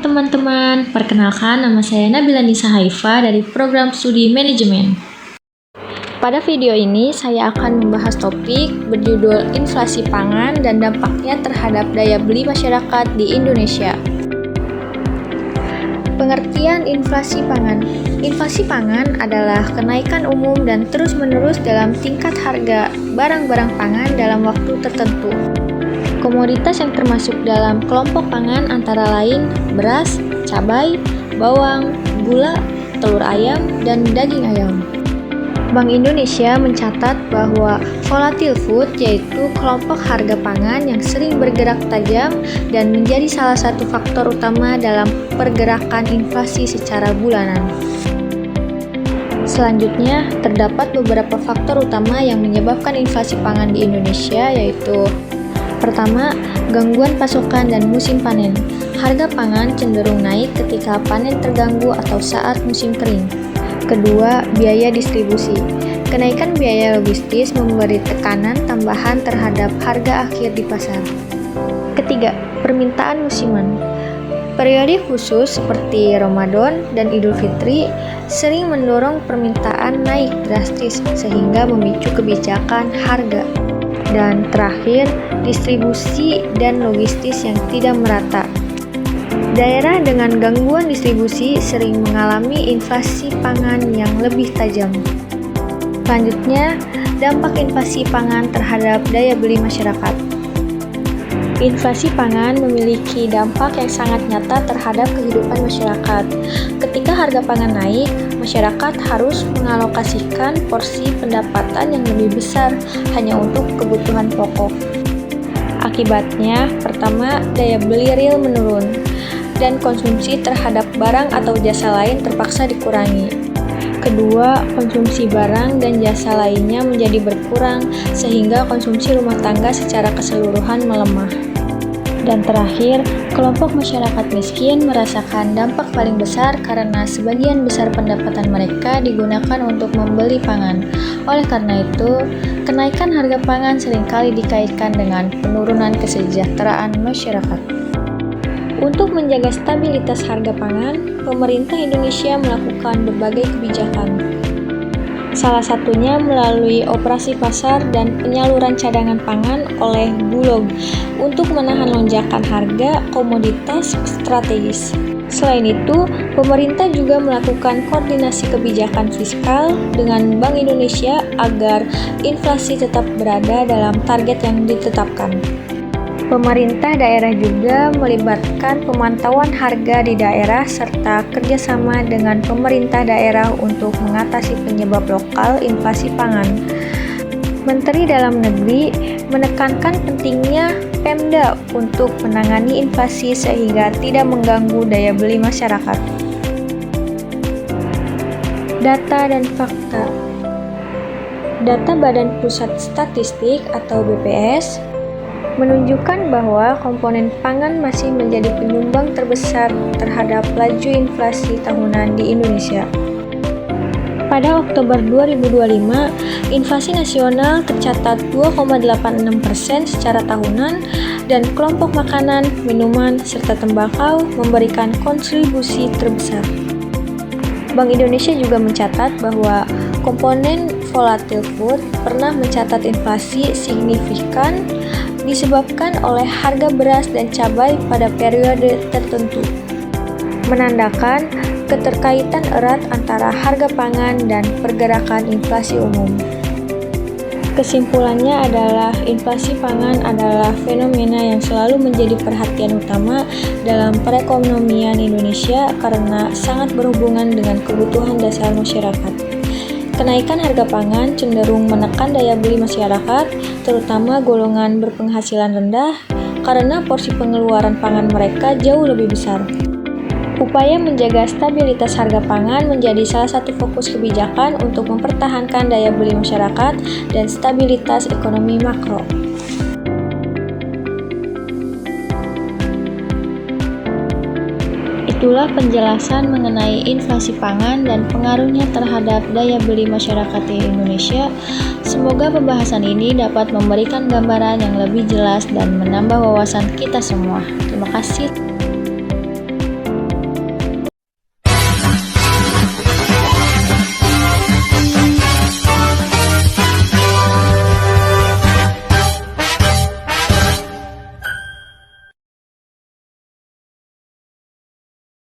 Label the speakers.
Speaker 1: teman-teman, perkenalkan nama saya Nabila Nisa Haifa dari program studi manajemen. Pada video ini saya akan membahas topik berjudul inflasi pangan dan dampaknya terhadap daya beli masyarakat di Indonesia. Pengertian inflasi pangan. Inflasi pangan adalah kenaikan umum dan terus-menerus dalam tingkat harga barang-barang pangan dalam waktu tertentu. Komoditas yang termasuk dalam kelompok pangan antara lain beras, cabai, bawang, gula, telur ayam, dan daging ayam. Bank Indonesia mencatat bahwa volatile food yaitu kelompok harga pangan yang sering bergerak tajam dan menjadi salah satu faktor utama dalam pergerakan inflasi secara bulanan. Selanjutnya, terdapat beberapa faktor utama yang menyebabkan inflasi pangan di Indonesia yaitu: pertama, gangguan pasokan dan musim panen. Harga pangan cenderung naik ketika panen terganggu atau saat musim kering. Kedua, biaya distribusi. Kenaikan biaya logistis memberi tekanan tambahan terhadap harga akhir di pasar. Ketiga, permintaan musiman. Periode khusus seperti Ramadan dan Idul Fitri sering mendorong permintaan naik drastis sehingga memicu kebijakan harga. Dan terakhir, distribusi dan logistis yang tidak merata. Daerah dengan gangguan distribusi sering mengalami inflasi pangan yang lebih tajam. Selanjutnya, dampak inflasi pangan terhadap daya beli masyarakat. Inflasi pangan memiliki dampak yang sangat nyata terhadap kehidupan masyarakat. Ketika harga pangan naik, masyarakat harus mengalokasikan porsi pendapatan yang lebih besar hanya untuk kebutuhan pokok. Akibatnya, pertama, daya beli real menurun, dan konsumsi terhadap barang atau jasa lain terpaksa dikurangi. Kedua, konsumsi barang dan jasa lainnya menjadi berkurang, sehingga konsumsi rumah tangga secara keseluruhan melemah. Dan terakhir, kelompok masyarakat miskin merasakan dampak paling besar karena sebagian besar pendapatan mereka digunakan untuk membeli pangan. Oleh karena itu, kenaikan harga pangan seringkali dikaitkan dengan penurunan kesejahteraan masyarakat. Untuk menjaga stabilitas harga pangan, pemerintah Indonesia melakukan berbagai kebijakan. Salah satunya melalui operasi pasar dan penyaluran cadangan pangan oleh Bulog untuk menahan lonjakan harga komoditas strategis. Selain itu, pemerintah juga melakukan koordinasi kebijakan fiskal dengan Bank Indonesia agar inflasi tetap berada dalam target yang ditetapkan. Pemerintah daerah juga melibatkan pemantauan harga di daerah serta kerjasama dengan pemerintah daerah untuk mengatasi penyebab lokal inflasi pangan. Menteri Dalam Negeri menekankan pentingnya Pemda untuk menangani inflasi sehingga tidak mengganggu daya beli masyarakat. Data dan fakta. Data Badan Pusat Statistik atau BPS menunjukkan bahwa komponen pangan masih menjadi penyumbang terbesar terhadap laju inflasi tahunan di Indonesia. Pada Oktober 2025, inflasi nasional tercatat 2,86% secara tahunan dan kelompok makanan, minuman, serta tembakau memberikan kontribusi terbesar. Bank Indonesia juga mencatat bahwa komponen volatile food pernah mencatat inflasi signifikan disebabkan oleh harga beras dan cabai pada periode tertentu, menandakan keterkaitan erat antara harga pangan dan pergerakan inflasi umum. Kesimpulannya adalah inflasi pangan adalah fenomena yang selalu menjadi perhatian utama dalam perekonomian Indonesia karena sangat berhubungan dengan kebutuhan dasar masyarakat. Kenaikan harga pangan cenderung menekan daya beli masyarakat, terutama golongan berpenghasilan rendah, karena porsi pengeluaran pangan mereka jauh lebih besar. Upaya menjaga stabilitas harga pangan menjadi salah satu fokus kebijakan untuk mempertahankan daya beli masyarakat dan stabilitas ekonomi makro. Itulah penjelasan mengenai inflasi pangan dan pengaruhnya terhadap daya beli masyarakat di Indonesia. Semoga pembahasan ini dapat memberikan gambaran yang lebih jelas dan menambah wawasan kita semua. Terima kasih.